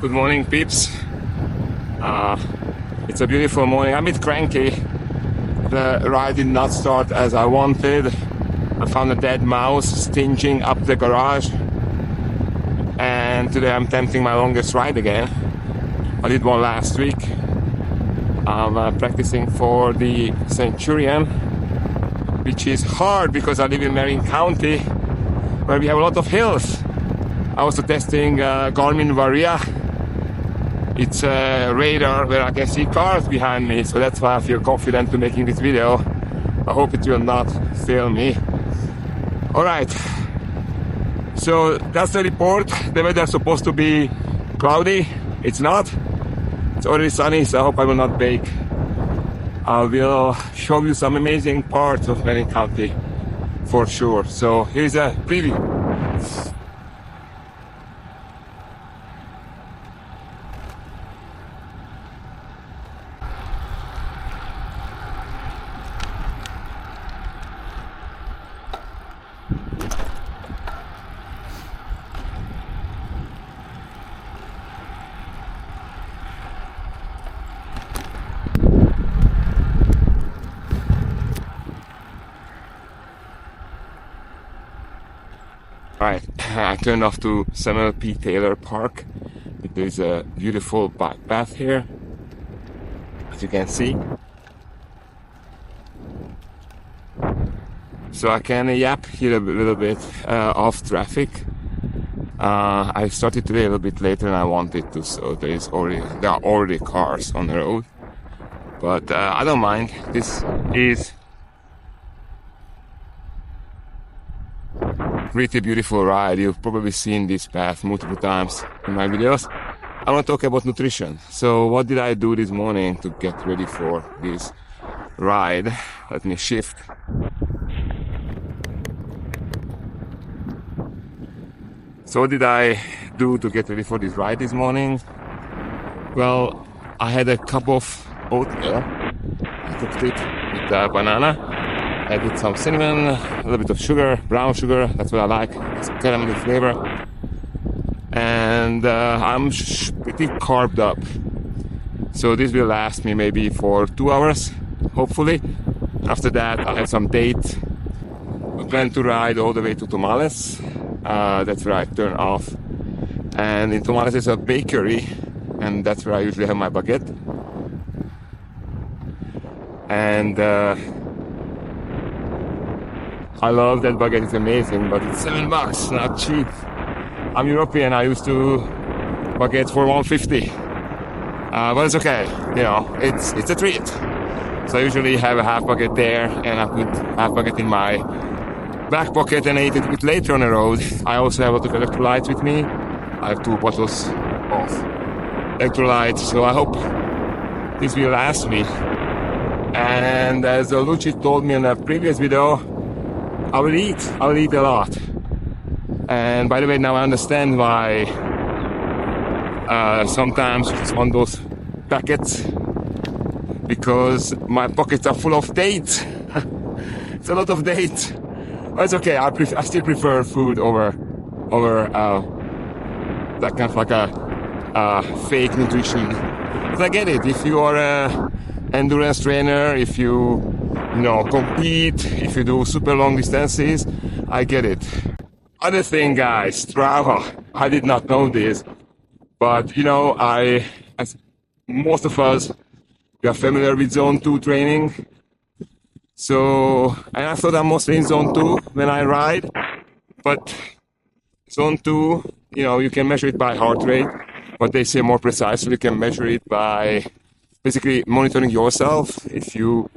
Good morning, peeps. It's a beautiful morning. I'm a bit cranky. The ride did not start as I wanted. I found a dead mouse stinging up the garage. And today I'm attempting my longest ride again. I did one last week. I'm practicing for the Centurion, which is hard because I live in Marin County, where we have a lot of hills. I was testing Garmin Varia. It's a radar where I can see cars behind me, so that's why I feel confident to making this video. I hope it will not fail me. Alright, so that's the report. The weather is supposed to be cloudy. It's not. It's already sunny, so I hope I will not bake. I will show you some amazing parts of Marin County for sure. So here's a preview. Right, I turned off to Samuel P. Taylor Park. There's a beautiful bike path here, as you can see. So I can yap here a little bit off traffic. I started today a little bit later than I wanted to, so there are already cars on the road. But I don't mind. This is pretty beautiful ride. You've probably seen this path multiple times in my videos. I want to talk about nutrition. So what did I do this morning to get ready for this ride? Let me shift. So what did I do to get ready for this ride this morning? Well, I had a cup of oatmeal. I cooked it with a banana. I did some cinnamon, a little bit of sugar, brown sugar, that's what I like, it's caramel flavor. And I'm pretty carved up. So this will last me maybe for 2 hours, hopefully. After that I have some date. I plan to ride all the way to Tomales. That's where I turn off. And in Tomales there's a bakery, and that's where I usually have my baguette. And I love that baguette, it's amazing, but it's $7, not cheap. I'm European, I used to baguette for $1.50. But it's okay, you know, it's a treat. So I usually have a half baguette there, and I put half baguette in my back pocket and I eat it a bit later on the road. I also have a lot of electrolytes with me. I have 2 bottles of electrolytes, so I hope this will last me. And as Luchi told me in a previous video, I will eat a lot. And by the way, now I understand why sometimes it's on those packets, because my pockets are full of dates. It's a lot of dates. But it's okay, I still prefer food over that kind of like a fake nutrition. But I get it, if you are an endurance trainer, if you compete, if you do super long distances, I get it. Other thing, guys, Strava. I did not know this, but as most of us, we are familiar with Zone 2 training. So, and I thought I'm mostly in Zone 2 when I ride, but Zone 2, you can measure it by heart rate, but they say more precisely you can measure it by basically monitoring yourself. If you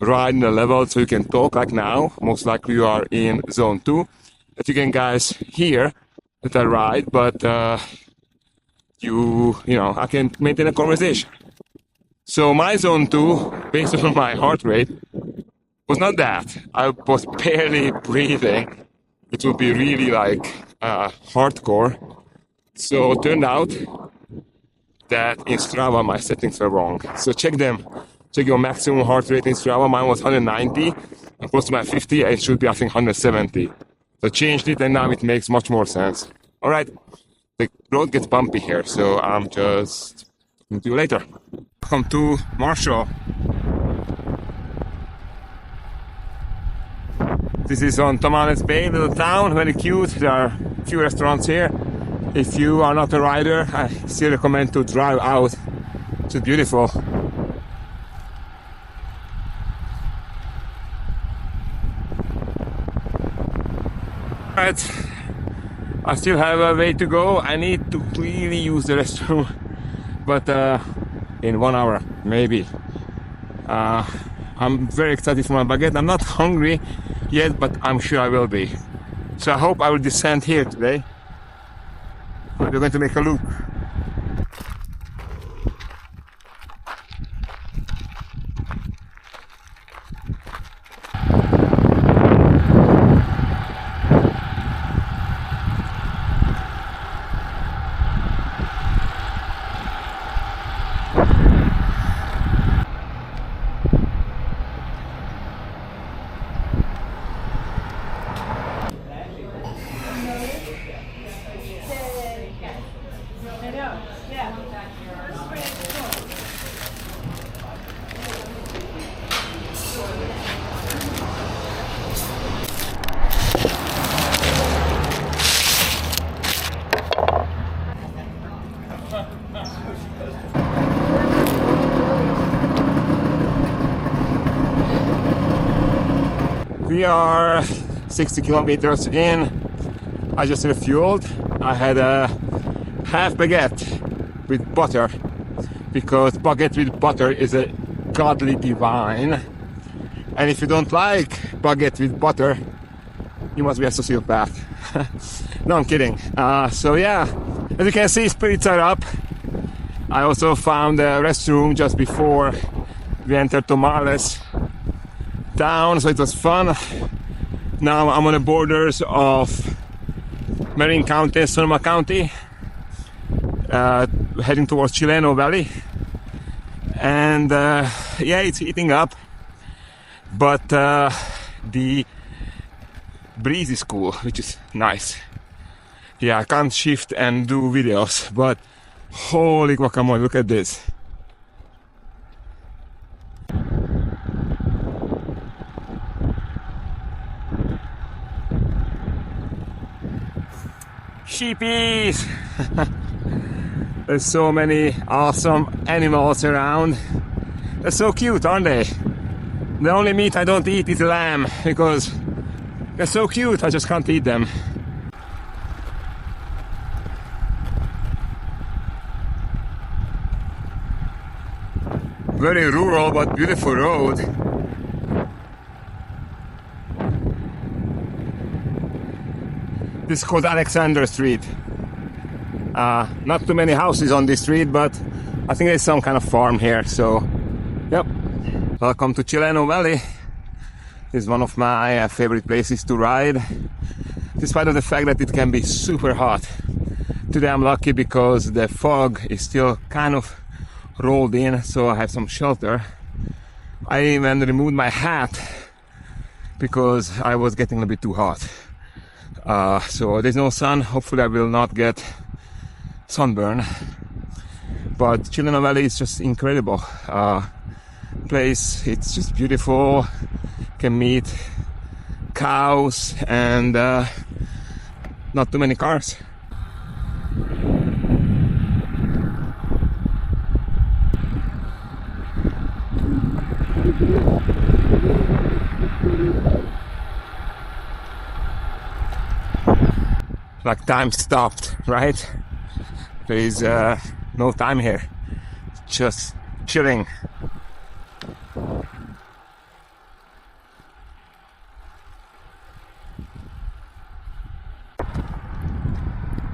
ride in a level so you can talk like now, most likely you are in Zone 2. That you can guys hear that I ride, but I can maintain a conversation. So my Zone 2, based on my heart rate, was not that. I was barely breathing. It would be really like hardcore. So it turned out that in Strava my settings were wrong. So check them. Check your maximum heart rate in Strava. Mine was 190. I'm close to my 50. It should be, I think, 170. So changed it, and now it makes much more sense. All right. the road gets bumpy here, so I'm just talking to you later. Welcome to Marshal. This is on Tomales Bay, little town, very cute. There are a few restaurants here. If you are not a rider, I still recommend to drive out. It's beautiful. Alright, I still have a way to go. I need to clearly use the restroom, but in 1 hour, maybe. I'm very excited for my baguette. I'm not hungry yet, but I'm sure I will be. So I hope I will descend here today. But we're going to make a loop. We are 60 kilometers in. I just refueled. I had a half baguette with butter, because baguette with butter is a godly divine. And if you don't like baguette with butter, you must be a sociopath. No, I'm kidding. So yeah, as you can see, spirits are up. I also found a restroom just before we entered Tomales town, so it was fun. Now I'm on the borders of Marin County, Sonoma County, heading towards Chilleno Valley, and yeah, it's heating up, but the breeze is cool, which is nice. Yeah, I can't shift and do videos, but holy guacamole, look at this. Sheepies! There's so many awesome animals around. They're so cute, aren't they? The only meat I don't eat is lamb, because they're so cute, I just can't eat them. Very rural but beautiful road. This is called Alexander Street. Not too many houses on this street, but I think there's some kind of farm here, so yep. Welcome to Chilleno Valley. This is one of my favorite places to ride, despite of the fact that it can be super hot. Today I'm lucky because the fog is still kind of rolled in, so I have some shelter. I even removed my hat because I was getting a bit too hot. So there's no sun. Hopefully I will not get sunburn. But Chilleno Valley is just incredible place. It's just beautiful. Can meet cows and not too many cars. Like time stopped, right? There is no time here, just chilling.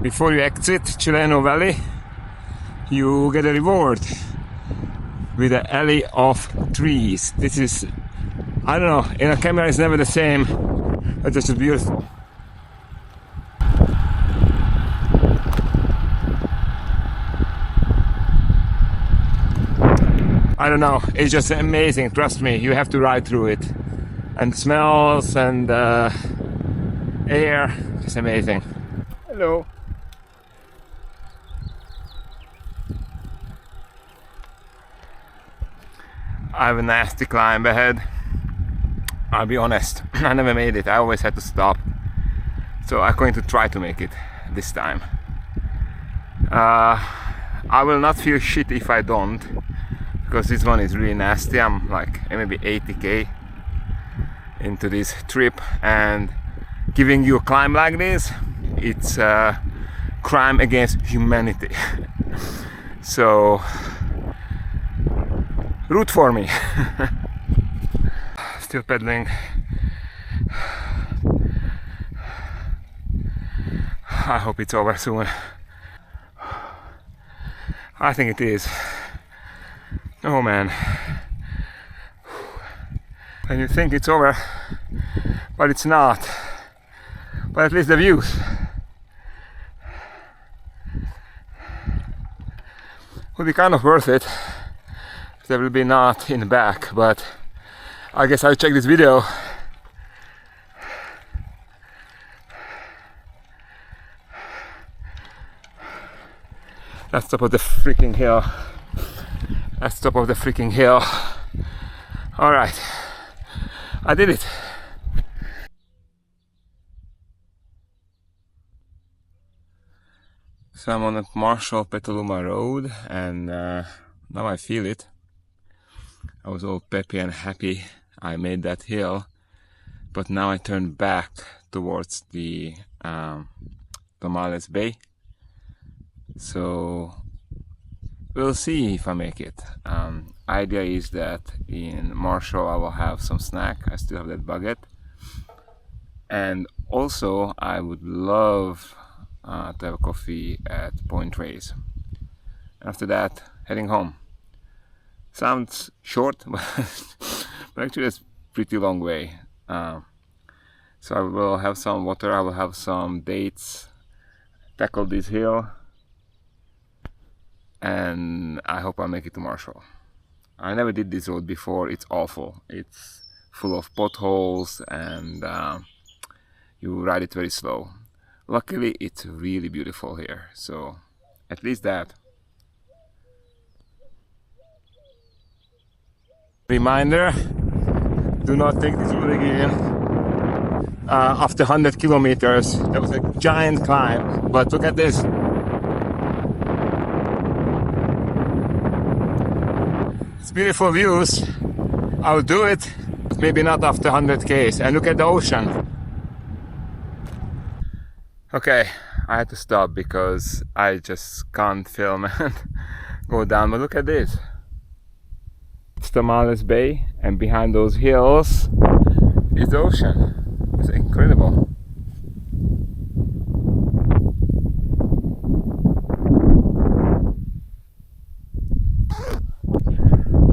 Before you exit Chilleno Valley, you get a reward with an alley of trees. This is, I don't know, in a camera it's never the same, but it's just beautiful. I don't know, it's just amazing, trust me, you have to ride through it. And smells and air, just amazing. Hello. I have a nasty climb ahead. I'll be honest, I never made it. I always had to stop. So I'm going to try to make it this time. I will not feel shit if I don't, because this one is really nasty. I'm like maybe 80k into this trip, and giving you a climb like this, it's a crime against humanity. So root for me. Still pedaling. I hope it's over soon. I think it is. Oh man. And you think it's over, but it's not. But at least the views. Would be kind of worth it. There will be not in the back, but I guess I'll check this video. That's top of the freaking hill. That's top of the freaking hill. Alright, I did it. So I'm on the Marshal Petaluma Road, and now I feel it. I was all peppy and happy I made that hill, but now I turn back towards the Bolinas Bay. So we'll see if I make it. Idea is that in Marshal I will have some snack. I still have that baguette, and also I would love to have a coffee at Point Reyes. After that, heading home. Sounds short, but actually it's pretty long way. So I will have some water, I will have some dates, tackle this hill, and I hope I make it to Marshal. I never did this road before. It's awful. It's full of potholes, and you ride it very slow. Luckily it's really beautiful here, so at least that. Reminder, do not take this road again. After 100 kilometers there was a giant climb, but look at this. It's beautiful views. I'll do it, but maybe not after 100 k's. And look at the ocean. Okay, I had to stop because I just can't film and go down, but look at this. It's the Bolinas Bay, and behind those hills is the ocean. It's incredible.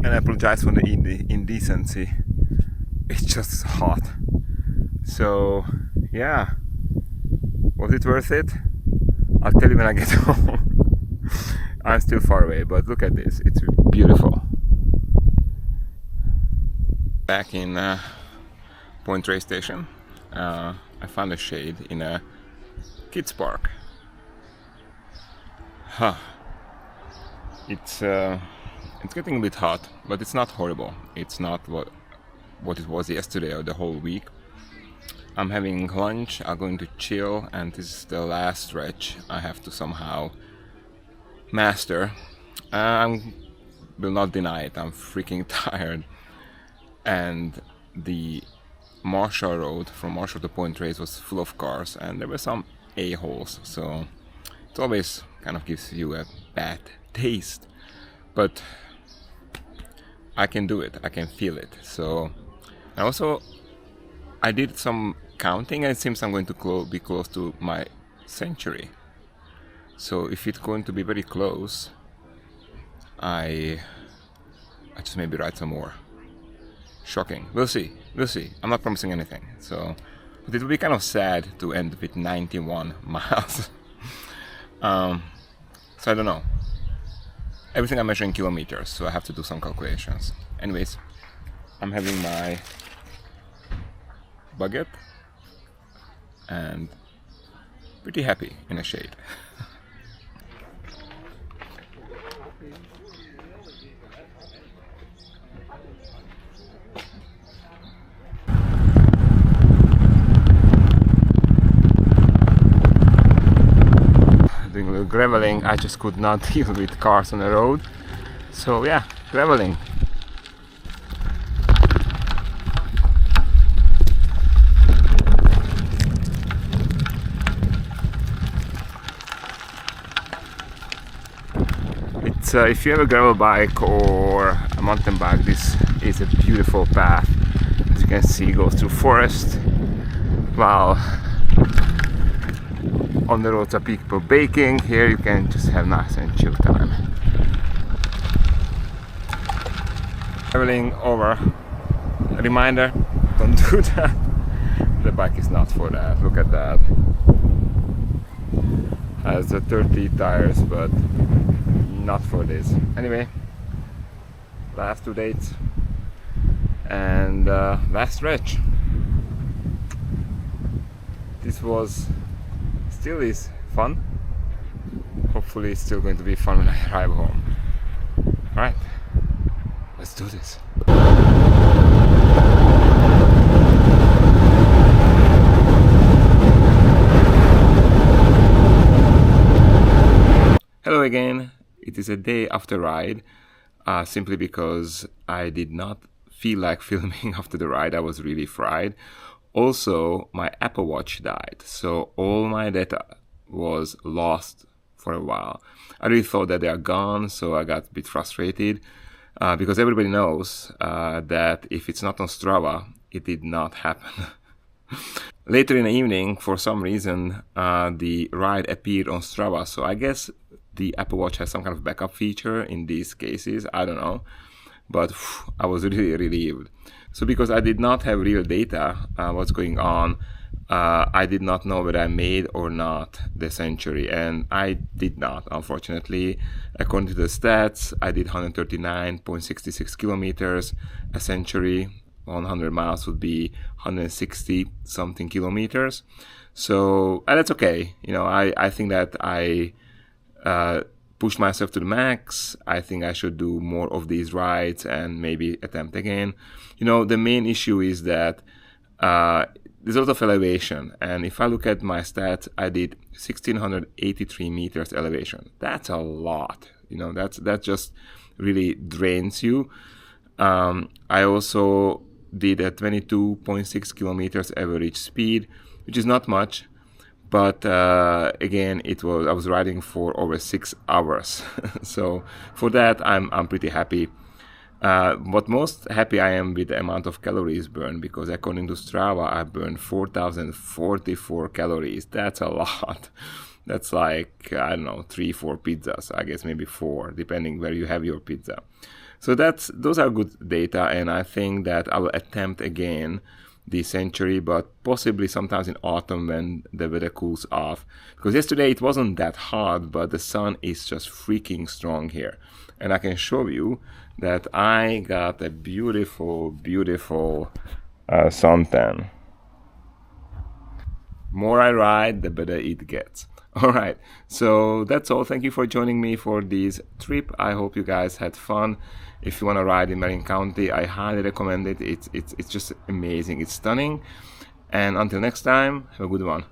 And I apologize for the indecency. It's just hot. So yeah, was it worth it? I'll tell you when I get home. I'm still far away, but look at this. It's beautiful. Back in Point Reyes Station, I found a shade in a kids park. It's getting a bit hot, but it's not horrible. It's not what it was yesterday or the whole week. I'm having lunch, I'm going to chill, and this is the last stretch I have to somehow master. I will not deny it, I'm freaking tired. And the Marshal road from Marshal to Point Reyes was full of cars, and there were some a-holes, so it always kind of gives you a bad taste. But I can do it, I can feel it. So, and also I did some counting, and it seems I'm going to be close to my century. So if it's going to be very close, I just maybe ride some more. Shocking. We'll see. I'm not promising anything. So, but it will be kind of sad to end with 91 miles. So I don't know. Everything I measure in kilometers, so I have to do some calculations. Anyways, I'm having my baguette and pretty happy in a shade. graveling, I just could not deal with cars on the road. So yeah, graveling. It's if you have a gravel bike or a mountain bike, this is a beautiful path. As you can see, it goes through forest, while on the roads are people baking. Here you can just have nice and chill time. Traveling over. A reminder, don't do that. The bike is not for that. Look at that. Has the 30 tires, but not for this. Anyway, last 2 dates and last stretch. This was, still is fun. Hopefully it's still going to be fun when I arrive home. Alright, let's do this. Hello again. It is a day after ride, simply because I did not feel like filming after the ride. I was really fried. Also, my Apple Watch died, so all my data was lost for a while. I really thought that they are gone, so I got a bit frustrated, because everybody knows that if it's not on Strava, it did not happen. Later in the evening, for some reason, the ride appeared on Strava, so I guess the Apple Watch has some kind of backup feature in these cases, I don't know, but I was really relieved. So because I did not have real data, what's going on, I did not know whether I made or not the century, and I did not, unfortunately. According to the stats, I did 139.66 kilometers. A century, 100 miles would be 160 something kilometers. So, and that's okay. You know, I think that I push myself to the max. I think I should do more of these rides and maybe attempt again. You know, the main issue is that there's a lot of elevation, and if I look at my stats, I did 1683 meters elevation. That's a lot. You know, that just really drains you. I also did a 22.6 kilometers average speed, which is not much. But again, I was riding for over 6 hours. So for that, I'm pretty happy. But most happy I am with the amount of calories burned, because according to Strava, I burned 4,044 calories. That's a lot. That's like, I don't know, 3-4 pizzas. I guess maybe 4, depending where you have your pizza. So those are good data, and I think that I will attempt again the century, but possibly sometimes in autumn when the weather cools off, because yesterday it wasn't that hot, but the sun is just freaking strong here, and I can show you that I got a beautiful suntan. More I ride, the better it gets. Alright, so that's all. Thank you for joining me for this trip. I hope you guys had fun. If you want to ride in Marin County, I highly recommend it. It's just amazing. It's stunning. And until next time, have a good one.